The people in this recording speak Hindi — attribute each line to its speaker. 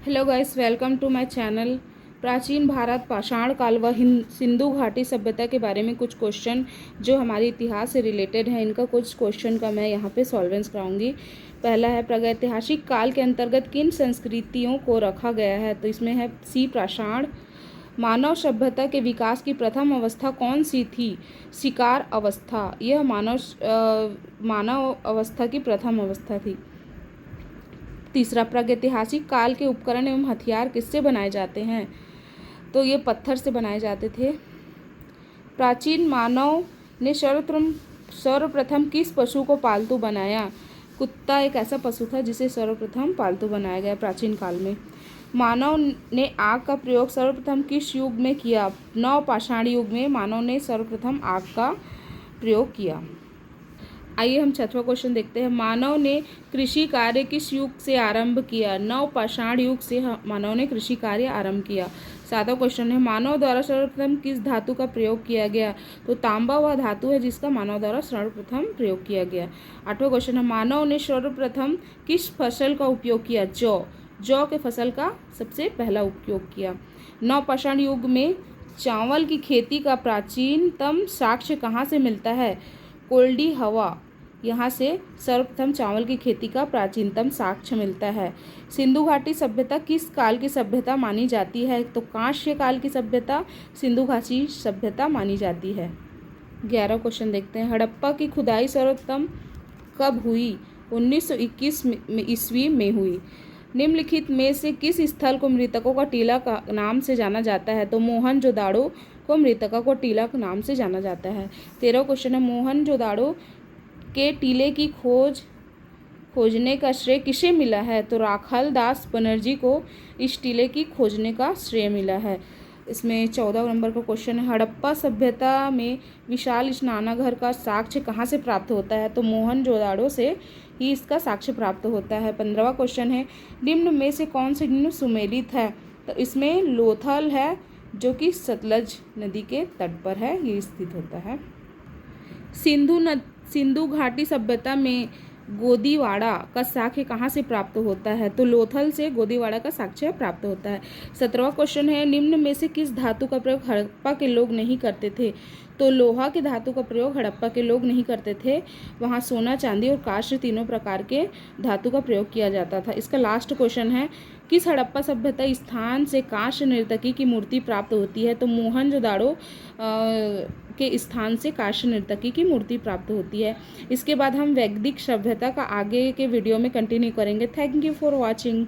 Speaker 1: Hello guys, welcome to my channel. प्राचीन भारत पाषाण काल व सिंधु घाटी सभ्यता के बारे में कुछ क्वेश्चन जो हमारे इतिहास से रिलेटेड है, इनका कुछ क्वेश्चन का मैं यहाँ पे सॉल्वेंस कराऊंगी। पहला है, प्रागैतिहासिक काल के अंतर्गत किन संस्कृतियों को रखा गया है? तो इसमें है सी, पाषाण। मानव सभ्यता के विकास की प्रथम अवस्था कौन सी थी? शिकार अवस्था। यह मानव अवस्था की प्रथम अवस्था थी। तीसरा, प्रागैतिहासिक काल के उपकरण एवं हथियार किससे बनाए जाते हैं? तो ये पत्थर से बनाए जाते थे। प्राचीन मानव ने सर्वप्रथम किस पशु को पालतू बनाया? कुत्ता एक ऐसा पशु था जिसे सर्वप्रथम पालतू बनाया गया प्राचीन काल में। मानव ने आग का प्रयोग सर्वप्रथम किस युग में किया? नवपाषाण युग में मानव ने सर्वप्रथम आग का प्रयोग किया। आइए हम छठवां क्वेश्चन देखते हैं। मानव ने कृषि कार्य किस युग से आरंभ किया? नवपाषाण युग से मानव ने कृषि कार्य आरंभ किया। सातवां क्वेश्चन है, मानव द्वारा सर्वप्रथम किस धातु का प्रयोग किया गया? तो तांबा वह धातु है जिसका मानव द्वारा सर्वप्रथम प्रयोग किया गया। आठवां क्वेश्चन है, मानव ने सर्वप्रथम किस फसल का उपयोग किया? जौ के फसल का सबसे पहला उपयोग किया। नवपाषाण युग में चावल की खेती का प्राचीनतम साक्ष्य कहाँ से मिलता है? कोल्डी हवा, यहाँ से सर्वप्रथम चावल की खेती का प्राचीनतम साक्ष्य मिलता है। सिंधु घाटी सभ्यता किस काल की सभ्यता मानी जाती है? तो कांस्य काल की सभ्यता सिंधु घाटी सभ्यता मानी जाती है। 11वां क्वेश्चन देखते हैं। हड़प्पा की खुदाई सर्वप्रथम कब हुई? 1921 ईस्वी में हुई। निम्नलिखित में से किस स्थल को मृतकों का टीला का नाम से जाना जाता है? तो मोहनजोदाड़ो को मृतका को टीला के नाम से जाना जाता है। 13वां क्वेश्चन है, मोहनजोदाड़ो के टीले की खोजने का श्रेय किसे मिला है? तो राखाल दास बनर्जी को इस टीले की खोजने का श्रेय मिला है। इसमें 14 नंबर का क्वेश्चन है, हड़प्पा सभ्यता में विशाल स्नानागार का साक्ष्य कहाँ से प्राप्त होता है? तो मोहनजोदाड़ो से ही इसका साक्ष्य प्राप्त होता है। 15वां क्वेश्चन है, निम्न में से कौन से निम्न सुमेलित है? तो इसमें लोथल है जो कि सतलज नदी के तट पर है, ये स्थित होता है। सिंधु घाटी सभ्यता में गोदीवाड़ा का साक्ष्य कहाँ से प्राप्त होता है? तो लोथल से गोदीवाड़ा का साक्ष्य प्राप्त होता है। 17वां क्वेश्चन है, निम्न में से किस धातु का प्रयोग हड़प्पा के लोग नहीं करते थे? तो लोहा की धातु का प्रयोग हड़प्पा के लोग नहीं करते थे। वहाँ सोना, चांदी और कांस्य तीनों प्रकार के धातु का प्रयोग किया जाता था। इसका लास्ट क्वेश्चन है, किस हड़प्पा सभ्यता स्थान से कांस्य नर्तकी की मूर्ति प्राप्त होती है? तो मोहनजोदाड़ो के स्थान से कांस्य नर्तकी की मूर्ति प्राप्त होती है। इसके बाद हम वैदिक सभ्यता का आगे के वीडियो में कंटिन्यू करेंगे। Thank you for watching.